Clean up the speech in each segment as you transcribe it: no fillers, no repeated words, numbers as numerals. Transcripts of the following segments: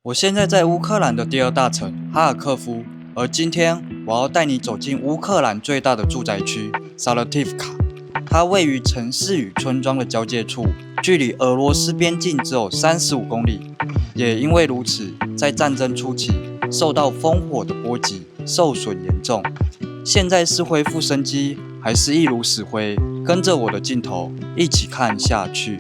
我现在在乌克兰的第二大城哈尔科夫，而今天我要带你走进乌克兰最大的住宅区萨勒蒂夫卡。它位于城市与村庄的交界处，距离俄罗斯边境只有35公里。也因为如此，在战争初期受到烽火的波及，受损严重。现在是恢复生机，还是一如死灰？跟着我的镜头一起看下去。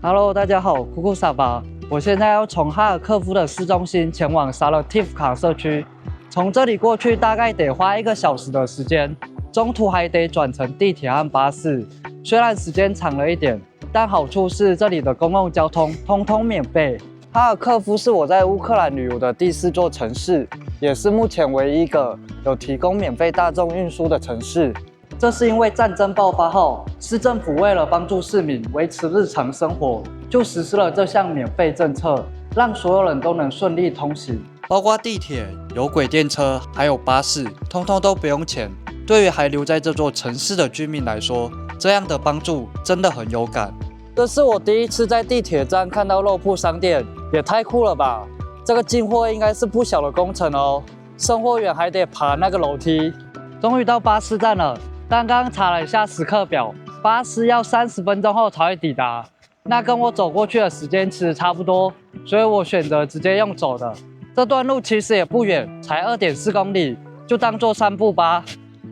Hello， 大家好，库库萨巴。我现在要从哈尔科夫的市中心前往萨勒蒂夫卡社区，从这里过去大概得花1个小时的时间，中途还得转乘地铁和巴士。虽然时间长了一点，但好处是这里的公共交通通通免费。哈尔科夫是我在乌克兰旅游的第4座城市，也是目前唯一一个有提供免费大众运输的城市。这是因为战争爆发后，市政府为了帮助市民维持日常生活，就实施了这项免费政策，让所有人都能顺利通行。包括地铁、有轨电车，还有巴士，通通都不用钱。对于还留在这座城市的居民来说，这样的帮助真的很有感。这是我第一次在地铁站看到肉铺商店，也太酷了吧！这个进货应该是不小的工程哦，送货员还得爬那个楼梯。终于到巴士站了。但刚刚查了一下时刻表，巴士要30分钟后才会抵达，那跟我走过去的时间其实差不多，所以我选择直接用走的。这段路其实也不远，才2.4公里，就当作散步吧。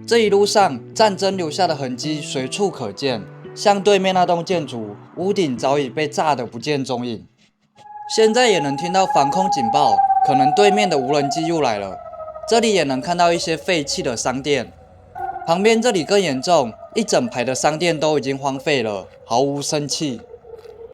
这一路上，战争留下的痕迹随处可见，像对面那栋建筑，屋顶早已被炸得不见踪影。现在也能听到防空警报，可能对面的无人机又来了。这里也能看到一些废弃的商店。旁边这里更严重，一整排的商店都已经荒废了，毫无生气。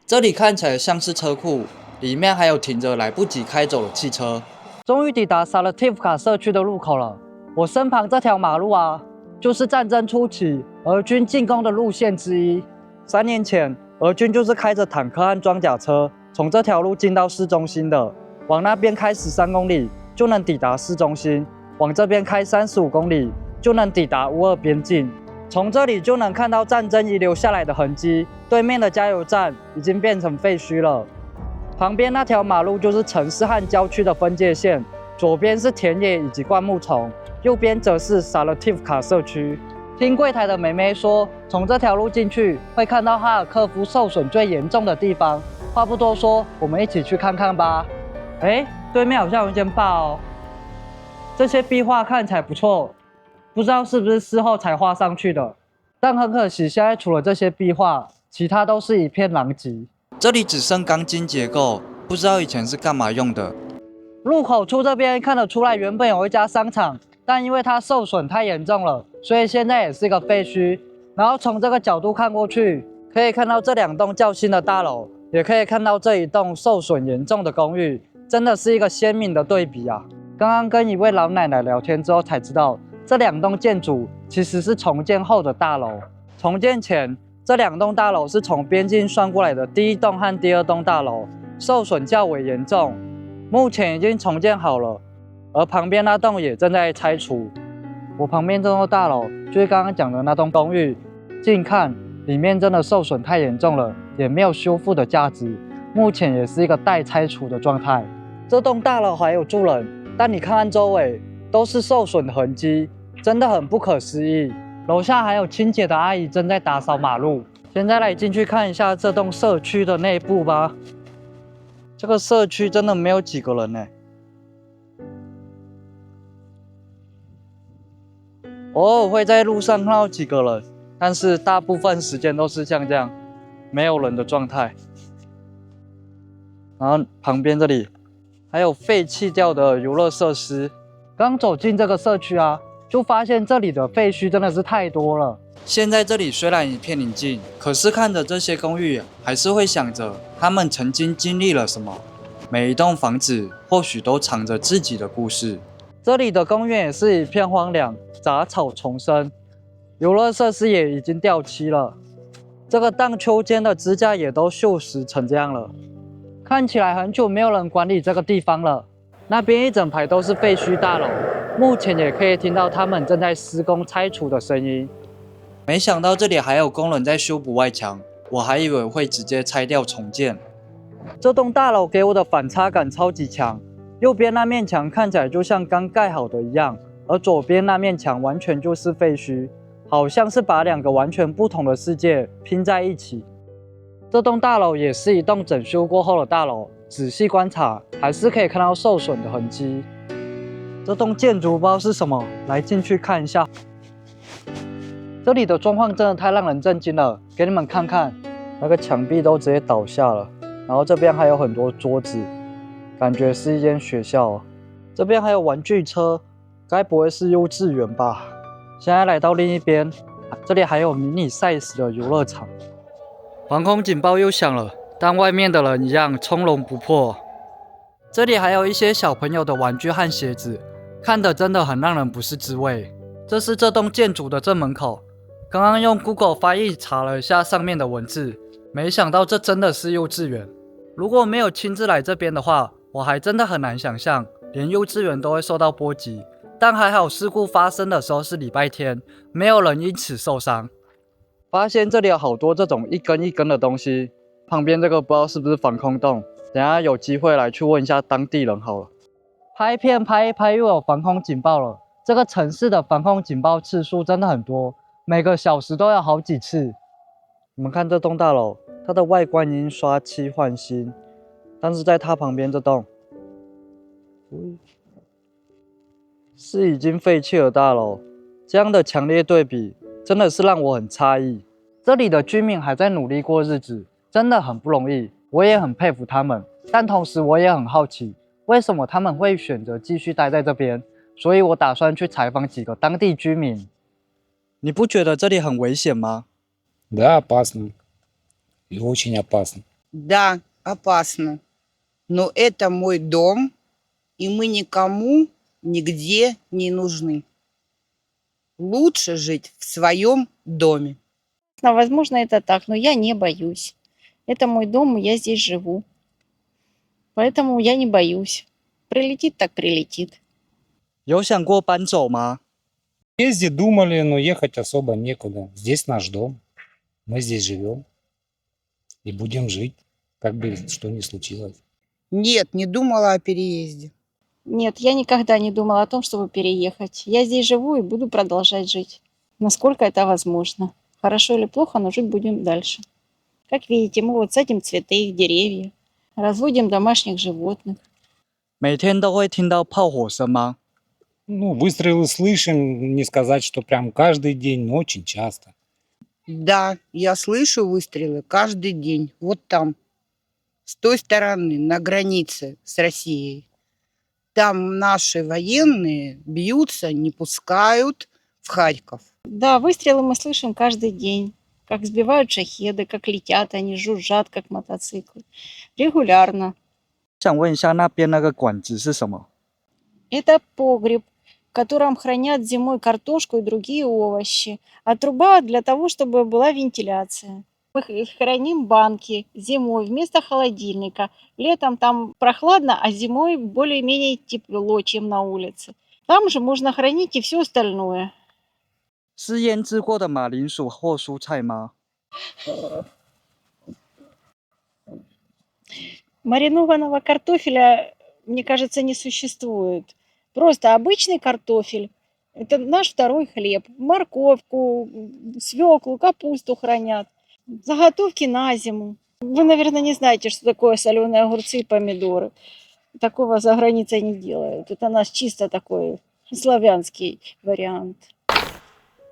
这里看起来像是车库，里面还有停着来不及开走的汽车。终于抵达萨勒蒂夫卡社区的入口了。我身旁这条马路啊，就是战争初期俄军进攻的路线之一。3年前，俄军就是开着坦克和装甲车从这条路进到市中心的，往那边开13公里就能抵达市中心，往这边开35公里。就能抵达乌俄边境，从这里就能看到战争遗留下来的痕迹。对面的加油站已经变成废墟了。旁边那条马路就是城市和郊区的分界线，左边是田野以及灌木丛，右边则是萨勒蒂夫卡社区。听柜台的妹妹说，从这条路进去会看到哈尔科夫受损最严重的地方。话不多说，我们一起去看看吧。对面好像有一间坝哦，这些壁画看起来不错。不知道是不是事后才画上去的，但很可惜，现在除了这些壁画，其他都是一片狼藉。这里只剩钢筋结构，不知道以前是干嘛用的。入口处这边看得出来，原本有一家商场，但因为它受损太严重了，所以现在也是一个废墟。然后从这个角度看过去，可以看到这2栋较新的大楼，也可以看到这一栋受损严重的公寓，真的是一个鲜明的对比啊！刚刚跟一位老奶奶聊天之后才知道。这2栋建筑其实是重建后的大楼。重建前，这2栋大楼是从边境算过来的第1栋和第2栋大楼，受损较为严重。目前已经重建好了，而旁边那栋也正在拆除。我旁边这栋大楼就是刚刚讲的那栋公寓，近看里面真的受损太严重了，也没有修复的价值，目前也是一个待拆除的状态。这栋大楼还有住人，但你看看周围都是受损的痕迹。真的很不可思议。楼下还有清洁的阿姨正在打扫马路。现在来进去看一下这栋社区的内部吧。这个社区真的没有几个人呢。偶尔会在路上看到几个人，但是大部分时间都是像这样没有人的状态。然后旁边这里还有废弃掉的游乐设施。刚走进这个社区啊，就发现这里的废墟真的是太多了。现在这里虽然一片宁静，可是看着这些公寓，还是会想着他们曾经经历了什么。每一栋房子或许都藏着自己的故事。这里的公园也是一片荒凉，杂草丛生，游乐设施也已经掉漆了。这个荡秋千的支架也都锈蚀成这样了，看起来很久没有人管理这个地方了。那边一整排都是废墟大楼，目前也可以听到他们正在施工拆除的声音。没想到这里还有工人在修补外墙，我还以为会直接拆掉重建。这栋大楼给我的反差感超级强，右边那面墙看起来就像刚盖好的一样，而左边那面墙完全就是废墟，好像是把两个完全不同的世界拼在一起。这栋大楼也是一栋整修过后的大楼，仔细观察还是可以看到受损的痕迹。这栋建筑不知道是什么，来进去看一下。这里的状况真的太让人震惊了，给你们看看，那个墙壁都直接倒下了，然后这边还有很多桌子，感觉是一间学校哦。这边还有玩具车，该不会是幼稚园吧？现在来到另一边，这里还有迷你size的游乐场。防空警报又响了，但外面的人一样从容不迫。这里还有一些小朋友的玩具和鞋子，看得真的很让人不是滋味。这是这栋建筑的正门口，刚刚用 Google 翻译查了一下上面的文字，没想到这真的是幼稚园。如果没有亲自来这边的话，我还真的很难想象，连幼稚园都会受到波及。但还好事故发生的时候是礼拜天，没有人因此受伤。发现这里有好多这种一根一根的东西，旁边这个不知道是不是防空洞，等一下有机会来去问一下当地人好了。拍片拍一拍又有防空警报了，这个城市的防空警报次数真的很多，每个小时都有好几次。你们看这栋大楼，它的外观已经刷漆换新，但是在它旁边这栋，是已经废弃的大楼，这样的强烈对比真的是让我很诧异。这里的居民还在努力过日子，真的很不容易，我也很佩服他们。但同时我也很好奇，为什么他们会选择继续待在这边？所以我打算去采访几个当地居民。你不觉得这里很危险吗？ Да, опасно. И очень опасно. Да, опасно. Но это мой дом, и мы никому нигде не нужны. Лучше жить в своем доме. Возможно, это так, но я не боюсь. Это мой дом, и я здесь живу. Поэтому я не боюсь. Прилетит так прилетит. 有想过搬走吗？ Езде думали, но ехать особо некуда. Здесь наш дом. Мы здесь живем. И будем жить, как бы что ни случилось. Нет, не думала о переезде. Нет, я никогда не думала о том, чтобы переехать. Я здесь живу и буду продолжать жить. Насколько это возможно. Хорошо или плохо, но жить будем дальше. Как видите, мы вот садим цветы, деревья, разводим домашних животных. 每天都会听到炮火声吗？ Ну, выстрелы слышим, не сказать, что прям каждый день, но очень часто. Да, я слышу выстрелы каждый день. Вот там, с той стороны, на границе с Россией. Там наши военные бьются, не пускают в Харьков. Да, выстрелы мы слышим каждый день. Как сбивают шахеды, как летят они, жужжат, как мотоциклы. Регулярно. 想问一下，那边那个管子是什么？ Это погреб, в котором хранят зимой картошку и другие овощи, а труба для того, чтобы была вентиляция. Мы храним банки зимой вместо холодильника. Летом там прохладно, а зимой более-менее тепло, чем на улице. Там же можно хранить и все остальное. 是腌制过的马铃薯或蔬菜吗？ Маринованного картофеля, мне кажется, не существует. Просто обычный картофель. Это наш второй хлеб. Морковку, свеклу, капусту хранят. Заготовки на зиму. Вы, наверное, не знаете, что такое соленые огурцы и помидоры. Такого за границей не делают. Это наш чисто такой славянский вариант.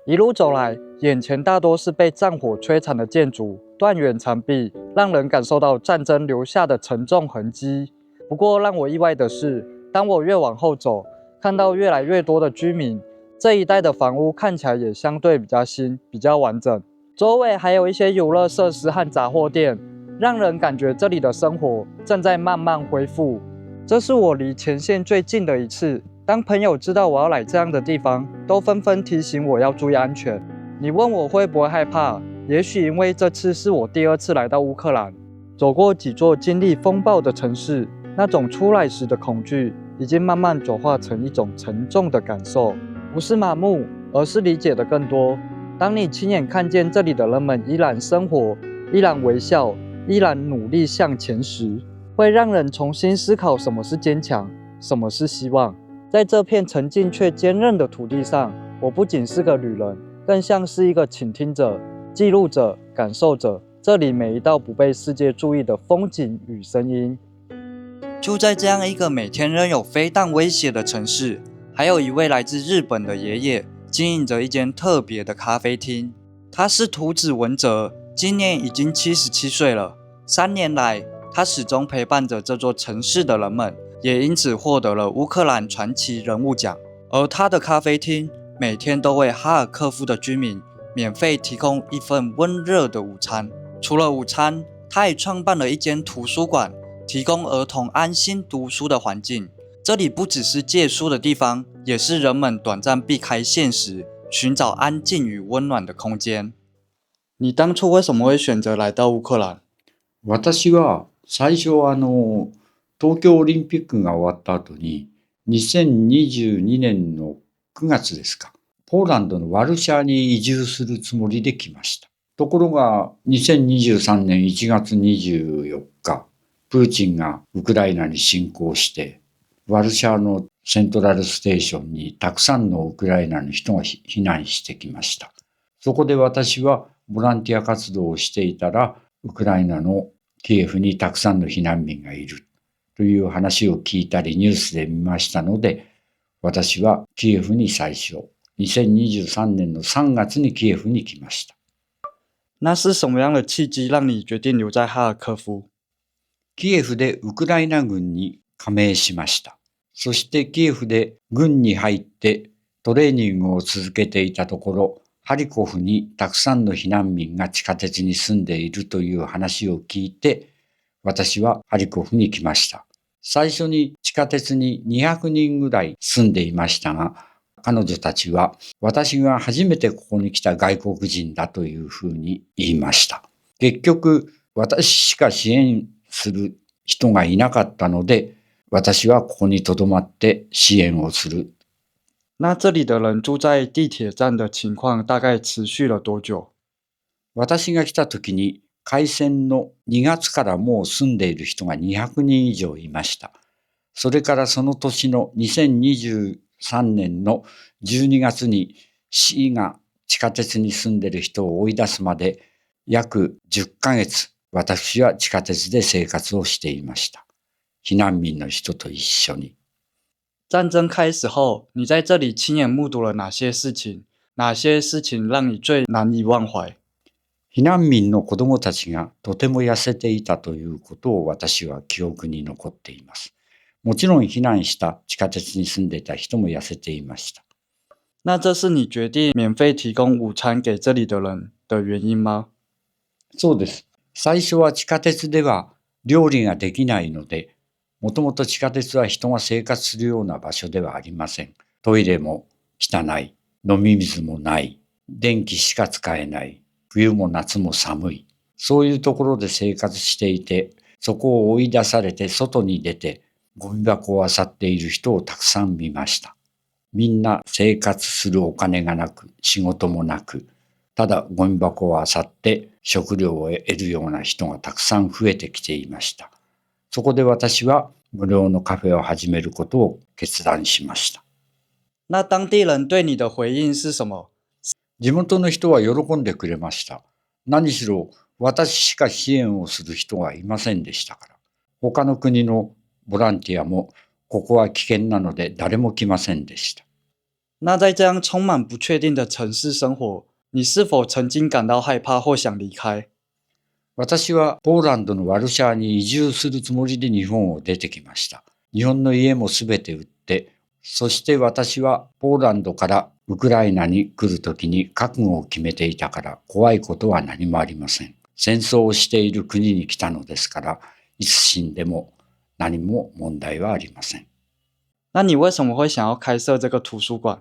一路走来，眼前大多是被战火摧残的建筑、断垣残壁，让人感受到战争留下的沉重痕迹。不过让我意外的是，当我越往后走，看到越来越多的居民，这一带的房屋看起来也相对比较新、比较完整。周围还有一些游乐设施和杂货店，让人感觉这里的生活正在慢慢恢复。这是我离前线最近的一次。当朋友知道我要来这样的地方，都纷纷提醒我要注意安全。你问我会不会害怕？也许因为这次是我第2次来到乌克兰，走过几座经历风暴的城市，那种出来时的恐惧，已经慢慢转化成一种沉重的感受，不是麻木，而是理解的更多。当你亲眼看见这里的人们依然生活，依然微笑，依然努力向前时，会让人重新思考什么是坚强，什么是希望。在这片沉静却坚韧的土地上，我不仅是个旅人，更像是一个倾听者、记录者、感受者这里每一道不被世界注意的风景与声音。就在这样一个每天仍有飞弹威胁的城市，还有一位来自日本的爷爷经营着一间特别的咖啡厅。他是土子文哲，今年已经77岁了。3年来，他始终陪伴着这座城市的人们，也因此获得了乌克兰传奇人物奖。而他的咖啡厅每天都为哈尔科夫的居民免费提供一份温热的午餐。除了午餐，他也创办了一间图书馆，提供儿童安心读书的环境。这里不只是借书的地方，也是人们短暂避开现实，寻找安静与温暖的空间。你当初为什么会选择来到乌克蘭？私は最初東京オリンピックが終わった後に、2022年の9月ですか、ポーランドのワルシャワに移住するつもりで来ました。ところが、2023年1月24日、プーチンがウクライナに侵攻して、ワルシャワのセントラルステーションにたくさんのウクライナの人が避難してきました。そこで私はボランティア活動をしていたら、ウクライナのキエフにたくさんの避難民がいるという話を聞いたりニュースで見ましたので、私はキエフに最初、2023年の3月にキエフに来ました。那是什么样的契機讓你決定留在哈爾科夫？キエフでウクライナ軍に加盟しました。そしてキエフで軍に入ってトレーニングを続けていたところ、ハリコフにたくさんの避難民が地下鉄に住んでいるという話を聞いて、私はハリコフに来ました。最初に地下鉄に200人ぐらい住んでいましたが、彼女たちは私が初めてここに来た外国人だというふうに言いました。結局、私しか支援する人がいなかったので、私はここに留まって支援をする。那这里的人住在地铁站的情況大概持續了多久？私が来た時に開戦の2月からもう住んでいる人が200人以上いました。それからその年の2023年の12月に市が地下鉄に住んでいる人を追い出すまで約10ヶ月、私は地下鉄で生活をしていました。避難民の人と一緒に。戰爭開始後，你在這裡親眼目睹了哪些事情？哪些事情讓你最難以忘懷？避難民の子供たちがとても痩せていたということを私は記憶に残っています。もちろん避難した地下鉄に住んでいた人も痩せていました。那這是你決定免費提供午餐給這裡的人的原因嗎？そうです。最初は地下鉄では料理ができないので、もともと地下鉄は人が生活するような場所ではありません。トイレも汚い、飲み水もない、電気しか使えない、冬も夏も寒い。そういうところで生活していて、そこを追い出されて外に出て、ゴミ箱を漁っている人をたくさん見ました。みんな生活するお金がなく、仕事もなく、ただゴミ箱を漁って食料を得るような人がたくさん増えてきていました。そこで私は無料のカフェを始めることを決断しました。那當地人對你的回應是什麼？地元の人は喜んでくれました。何しろ私しか支援をする人がいませんでしたから。他の国のボランティアもここは危険なので誰も来ませんでした。那在這樣充滿不確定的城市生活，你是否曾經感到害怕或想離開？私はポーランドのワルシャワに移住するつもりで日本を出てきました。日本の家もすべて売って、そして私はポーランドからウクライナに来るときに覚悟を決めていたから怖いことは何もありません。戦争をしている国に来たのですから、いつ死んでも何も問題はありません。那你為什麼會想要開設這個圖書館？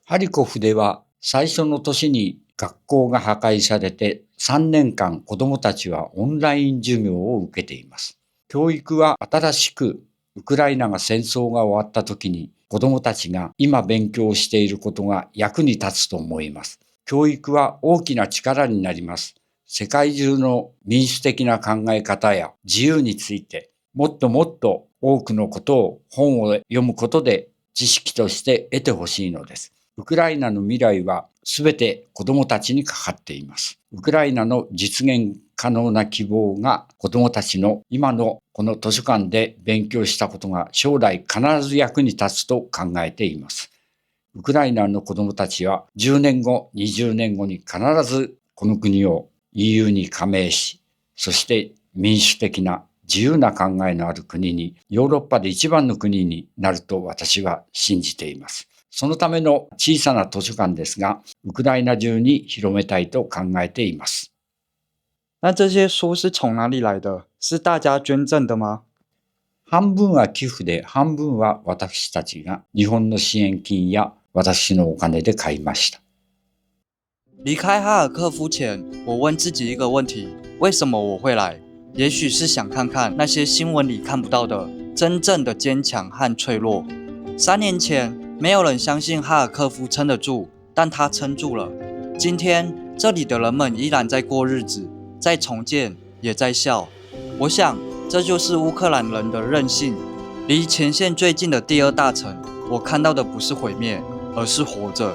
ハリコフでは最初の年に学校が破壊されて3年間子どもたちはオンライン授業を受けています。教育は新しくウクライナが戦争が終わった時に子供たちが今勉強していることが役に立つと思います。教育は大きな力になります。世界中の民主的な考え方や自由についてもっともっと多くのことを本を読むことで知識として得てほしいのです。ウクライナの未来はすべて子供たちにかかっています。ウクライナの実現可能な希望が子供たちの今のこの図書館で勉強したことが将来必ず役に立つと考えています。ウクライナの子供たちは10年後、20年後に必ずこの国を EU に加盟し、そして民主的な自由な考えのある国に、ヨーロッパで一番の国になると私は信じています。そのための小さな図書館ですが、ウクライナ中に広めたいと考えています。那这些书是从哪里来的？是大家捐赠的吗？半分は寄付で、半分は私たちが日本の支援金や私のお金で買いました。离开哈尔科夫前，我问自己一个问题：为什么我会来？也许是想看看那些新闻里看不到的真正的坚强和脆弱。3年前，没有人相信哈尔科夫撑得住，但他撑住了。今天，这里的人们依然在过日子，在重建，也在笑。我想，这就是乌克兰人的韧性。离前线最近的第2大城，我看到的不是毁灭，而是活着。